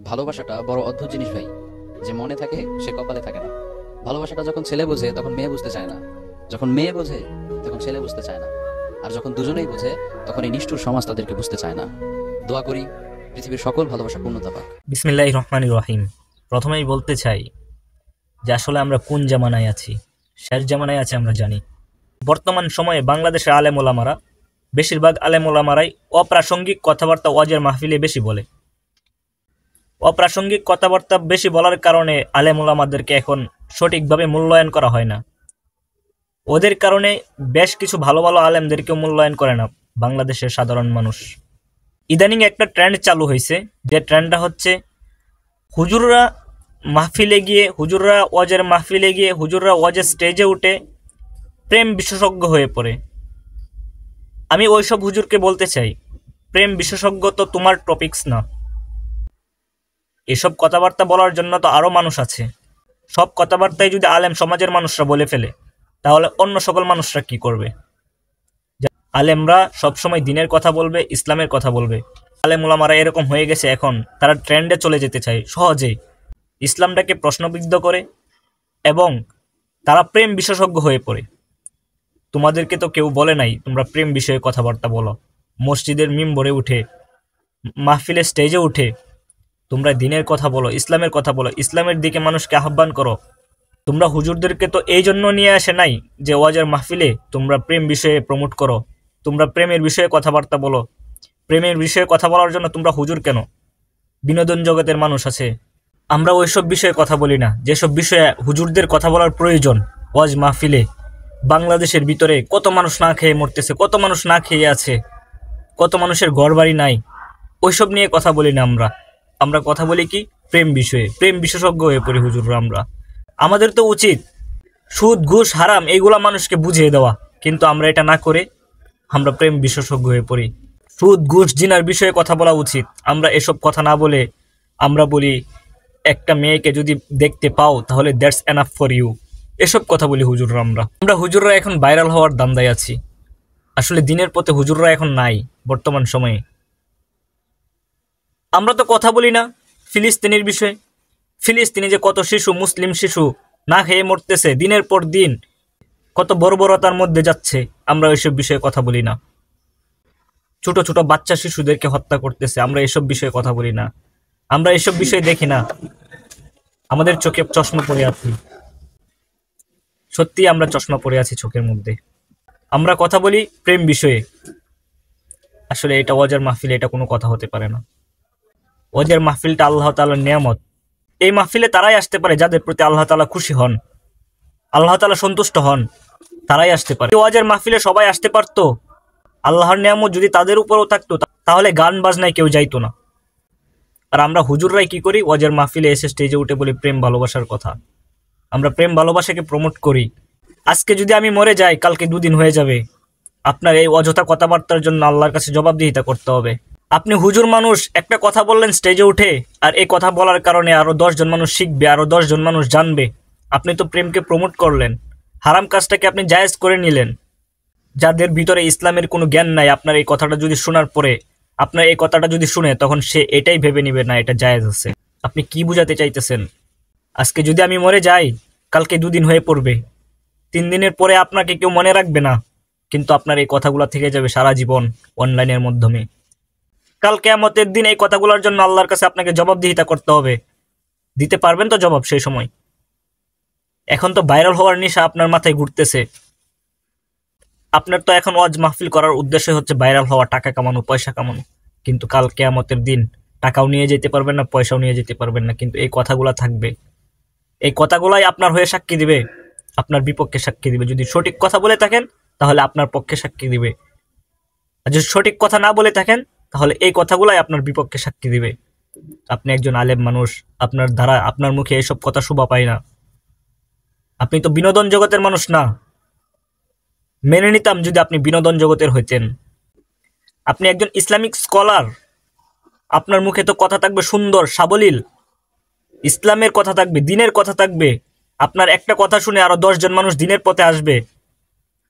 ভালোবাসাটা বড় অদ্ভুত জিনিস ভাই। যে মনে থাকে সে কপালে থাকে না। ভালোবাসাটা যখন ছেলে বোঝে তখন মেয়ে বুঝতে চায় না, যখন মেয়ে বোঝে তখন ছেলে বুঝতে চায় না, আর যখন দুজনেই বোঝে তখন এই নিষ্ঠুর সমাজ তাদেরকে বুঝতে চায় না। দোয়া করি পৃথিবীর সকল ভালোবাসা পূর্ণতা পাক। বিসমিল্লাহির রহমানির রহিম। প্রথমেই বলতে চাই যে আসলে আমরা কোন জামানায় আছি। শেষ জামানায় আছি আমরা জানি। বর্তমান সময়ে বাংলাদেশের আলেম ওলামারা, বেশিরভাগ আলেম ওলামারাই অপ্রাসঙ্গিক কথাবার্তা ওয়াজের মাহফিলে বেশি বলে। অপ্রাসঙ্গিক কথাবার্তা বেশি বলার কারণে আলেম ওলামাদেরকে এখন সঠিকভাবে মূল্যায়ন করা হয় না। ওদের কারণে বেশ কিছু ভালো ভালো আলেমদেরকেও মূল্যায়ন করে না বাংলাদেশের সাধারণ মানুষ। ইদানিং একটা ট্রেন্ড চালু হয়েছে, যে ট্রেন্ডটা হচ্ছে হুজুররা ওয়াজের মাহফিলে গিয়ে হুজুররা ওয়াজের স্টেজে উঠে প্রেম বিশেষজ্ঞ হয়ে পড়ে। আমি ওইসব হুজুরকে বলতে চাই, প্রেম বিশেষজ্ঞ তো তোমার টপিকস না। এসব কথাবার্তা বলার জন্য তো আরও মানুষ আছে। সব কথাবার্তাই যদি আলেম সমাজের মানুষরা বলে ফেলে, তাহলে অন্য সকল মানুষরা কি করবে? আলেমরা সবসময় দিনের কথা বলবে, ইসলামের কথা বলবে। আলেম ওলামারা এরকম হয়ে গেছে, এখন তারা ট্রেন্ডে চলে যেতে চায় সহজেই, ইসলামটাকে প্রশ্নবিদ্ধ করে, এবং তারা প্রেম বিশেষজ্ঞ হয়ে পড়ে। তোমাদেরকে তো কেউ বলে নাই তোমরা প্রেম বিষয়ে কথাবার্তা বলো। মসজিদের মিম্বরে উঠে, মাহফিলের স্টেজে উঠে তোমরা দিনের কথা বলো, ইসলামের কথা বলো, ইসলামের দিকে মানুষকে আহ্বান করো। তোমরা হুজুরদেরকে তো এই জন্য নিয়ে আসে নাই যে ওয়াজের মাহফিলে তোমরা প্রেম বিষয়ে প্রমোট করো, তোমরা প্রেমের বিষয়ে কথাবার্তা বলো। প্রেমের বিষয়ে কথা বলার জন্য তোমরা হুজুর কেন? বিনোদন জগতের মানুষ আছে, আমরা ওইসব বিষয়ে কথা বলি না যেসব বিষয়ে হুজুরদের কথা বলার প্রয়োজন। ওয়াজ মাহফিলে বাংলাদেশের ভিতরে কত মানুষ না খেয়ে মরতেছে, কত মানুষ না খেয়ে আছে, কত মানুষের ঘরবাড়ি নাই, ওইসব নিয়ে কথা বলি না আমরা। আমরা কথা বলি কি? প্রেম বিষয়ে। প্রেম বিশেষজ্ঞ হয়ে পড়ি হুজুররা আমরা। আমাদের তো উচিত সুদ ঘুষ হারাম এইগুলা মানুষকে বুঝিয়ে দেওয়া, কিন্তু আমরা এটা না করে আমরা প্রেম বিশেষজ্ঞ হয়ে পড়ি। সুদ ঘুষ জিনার বিষয়ে কথা বলা উচিত, আমরা এসব কথা না বলে আমরা বলি একটা মেয়েকে যদি দেখতে পাও তাহলে দ্যাটস এনাফ ফর ইউ। এসব কথা বলি হুজুররা। আমরা হুজুররা এখন ভাইরাল হওয়ার ধান্দায় আছি। আসলে দিনের পথে হুজুররা এখন নাই বর্তমান সময়ে। আমরা তো কথা বলি না ফিলিস্তিনের বিষয়ে। ফিলিস্তিনে যে কত শিশু, মুসলিম শিশু না খেয়ে মরতেছে দিনের পর দিন, কত বর্বরতার মধ্যে যাচ্ছে, আমরা ওইসব বিষয়ে কথা বলি না। ছোট ছোট বাচ্চা শিশুদেরকে হত্যা করতেছে, আমরা এসব বিষয়ে কথা বলি না। আমরা এসব বিষয়ে দেখি না, আমাদের চোখে চশমা পড়ে আছি। সত্যি আমরা চশমা পড়ে আছি চোখের মধ্যে। আমরা কথা বলি প্রেম বিষয়ে। আসলে এটা ওয়াজের মাহফিলে এটা কোনো কথা হতে পারে না। ওয়াজের মাহফিলটা আল্লাহ তাআলার নিয়ামত। এই মাহফিলে তারাই আসতে পারে যাদের প্রতি আল্লাহ তাআলা খুশি হন, আল্লাহ তাআলা সন্তুষ্ট হন, তারাই আসতে পারে। ওয়াজের মাহফিলে সবাই আসতে পারতো, আল্লাহর নিয়ামত যদি তাদের উপরেও থাকতো, তাহলে গান বাজনায় কেউ যাইতো না। আর আমরা হুজুররাই কি করি? ওয়াজের মাহফিলে এসে স্টেজে উঠে বলি প্রেম ভালোবাসার কথা। আমরা প্রেম ভালোবাসাকে প্রমোট করি। আজকে যদি আমি মরে যাই, কালকে দুদিন হয়ে যাবে। আপনার এই অযথা কথাবার্তার জন্য আল্লাহর কাছে জবাবদিহিতা করতে হবে। আপনি হুজুর মানুষ, একটা কথা বললেন স্টেজে উঠে, আর এই কথা বলার কারণে আরো 10 জন মানুষ শিখবে, আরো 10 জন মানুষ জানবে। আপনি তো প্রেমকে প্রমোট করলেন, হারাম কাজটাকে আপনি জায়েজ করে নিলেন। যাদের ভিতরে ইসলামের কোনো জ্ঞান নাই, আপনার এই কথাটা যদি শোনার পরে, আপনার এই কথাটা যদি শুনে, তখন সে এটাই ভেবে নিবে না এটা জায়েজ আছে। আপনি কি বুঝাতে চাইতেছেন? আজকে যদি আমি মরে যাই, কালকে 2 দিন হয়ে পড়বে, 3 দিনের পরে আপনাকে কেউ মনে রাখবে না, কিন্তু আপনার এই কথাগুলো থেকে যাবে সারা জীবন অনলাইনের মাধ্যমে। কাল কিয়ামতের দিন এই কথাগুলোর জন্য আল্লাহর কাছে আপনাকে জবাবদিহিতা করতে হবে। দিতে পারবেন তো জবাব সেই সময়? এখন তো ভাইরাল হওয়ার নেশা আপনার মাথায় ঘুরতেছে। আপনার তো এখন ওয়াজ মাহফিল করার উদ্দেশ্য হচ্ছে ভাইরাল হওয়া, টাকা কামানো, পয়সা কামানো। কিন্তু কাল কিয়ামতের দিন টাকাও নিয়ে যেতে পারবেন না, পয়সাও নিয়ে যেতে পারবেন না, কিন্তু এই কথাগুলো থাকবে। এই কথাগুলাই আপনার হয়ে সাক্ষী দিবে, আপনার বিপক্ষে সাক্ষী দিবে। যদি সঠিক কথা বলে থাকেন তাহলে আপনার পক্ষে সাক্ষী দিবে, আর যদি সঠিক কথা না বলে থাকেন তাহলে এই কথাগুলাই আপনার বিপক্ষে সাক্ষী দিবে। আপনি একজন আলেম মানুষ, আপনার দ্বারা আপনার মুখে এসব কথা শোভা পায় না। আপনি তো বিনোদন জগতের মানুষ না। মেনে নিতাম যদি আপনি বিনোদন জগতের হইতেন। আপনি একজন ইসলামিক স্কলার, আপনার মুখে তো কথা থাকবে সুন্দর সাবলীল, ইসলামের কথা থাকবে, দিনের কথা থাকবে। আপনার একটা কথা শুনে আরো 10 জন মানুষ দিনের পথে আসবে।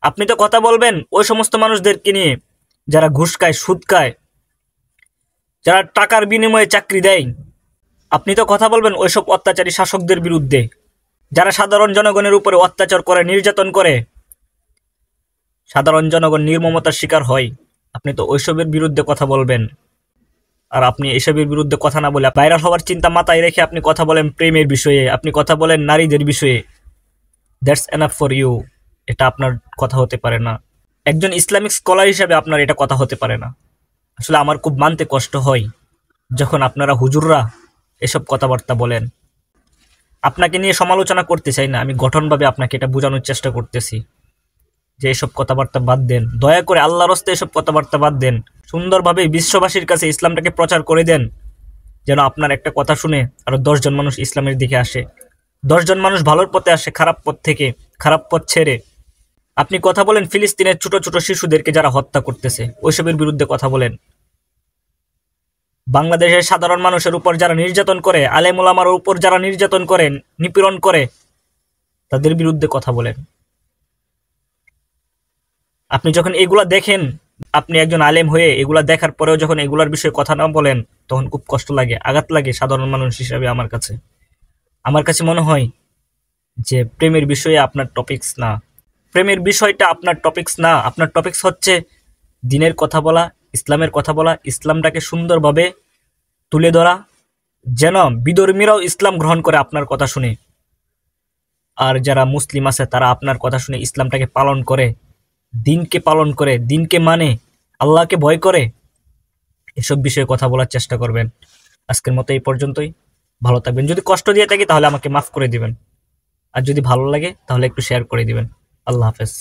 আপনি তো কথা বলবেন ওই সমস্ত মানুষদেরকে নিয়ে যারা ঘুষ খায়, সুদ খায়, যারা টাকার বিনিময়ে চাকরি দেয়, আপনি তো কথা বলবেন ওইসব অত্যাচারী শাসকদের বিরুদ্ধে, যারা সাধারণ জনগণের উপরে অত্যাচার করে, নির্যাতন করে, সাধারণ জনগণ নির্মমতার শিকার হয়। আপনি তো ওইসবের বিরুদ্ধে কথা বলবেন। আর আপনি এসবের বিরুদ্ধে কথা না বলে ভাইরাল হওয়ার চিন্তা মাথায় রেখে আপনি কথা বলেন প্রেমের বিষয়ে, আপনি কথা বলেন নারীদের বিষয়ে। That's enough for you. এটা আপনার কথা হতে পারে না। একজন ইসলামিক স্কলার হিসাবে আপনার এটা কথা হতে পারে না। আসলে আমার খুব মানতে কষ্ট হয় যখন আপনারা হুজুররা এসব কথাবার্তা বলেন। আপনাকে নিয়ে সমালোচনা করতে চাই না, আমি গঠনভাবে আপনাকে এটা বোঝানোর চেষ্টা করতেছি যে এসব কথাবার্তা বাদ দেন, দয়া করে আল্লাহর রাস্তায় এসব কথাবার্তা বাদ দেন। সুন্দরভাবে বিশ্ববাসীর কাছে ইসলামটাকে প্রচার করে দেন, যেন আপনার একটা কথা শুনে আরো 10 জন মানুষ ইসলামের দিকে আসে, 10 জন মানুষ ভালোর পথে আসে, খারাপ পথ থেকে, খারাপ পথ ছেড়ে। আপনি কথা বলেন ফিলিস্তিনের ছোট ছোট শিশুদেরকে যারা হত্যা করতেছে ওইসবের বিরুদ্ধে কথা বলেন। বাংলাদেশের সাধারণ মানুষের উপর যারা নির্যাতন করে, আলেম ওলামার উপর যারা নির্যাতন করেন, নিপীড়ন করে, তাদের বিরুদ্ধে কথা বলেন। আপনি যখন এগুলা দেখেন, আপনি একজন আলেম হয়ে এগুলা দেখার পরেও যখন এগুলার বিষয়ে কথা না বলেন, তখন খুব কষ্ট লাগে, আঘাত লাগে সাধারণ মানুষ হিসাবে। আমার কাছে মনে হয় যে প্রেমের বিষয়ে আপনার টপিকস না, প্রেমের বিষয়টা আপনার টপিকস না। আপনার টপিকস হচ্ছে দিনের কথা বলা, ইসলামের কথা বলা, ইসলামটাকে সুন্দরভাবে তুলে ধরা, যেন বিধর্মীরাও ইসলাম গ্রহণ করে আপনার কথা শুনে, আর যারা মুসলিম আছে তারা আপনার কথা শুনে ইসলামটাকে পালন করে, দিনকে পালন করে, দিনকে মানে, আল্লাহকে ভয় করে। এসব বিষয়ে কথা বলার চেষ্টা করবেন। আজকের মতো এই পর্যন্তই। ভালো থাকবেন। যদি কষ্ট দিয়ে থাকি তাহলে আমাকে মাফ করে দিবেন, আর যদি ভালো লাগে তাহলে একটু শেয়ার করে দিবেন। আল্লাহ হাফেজ।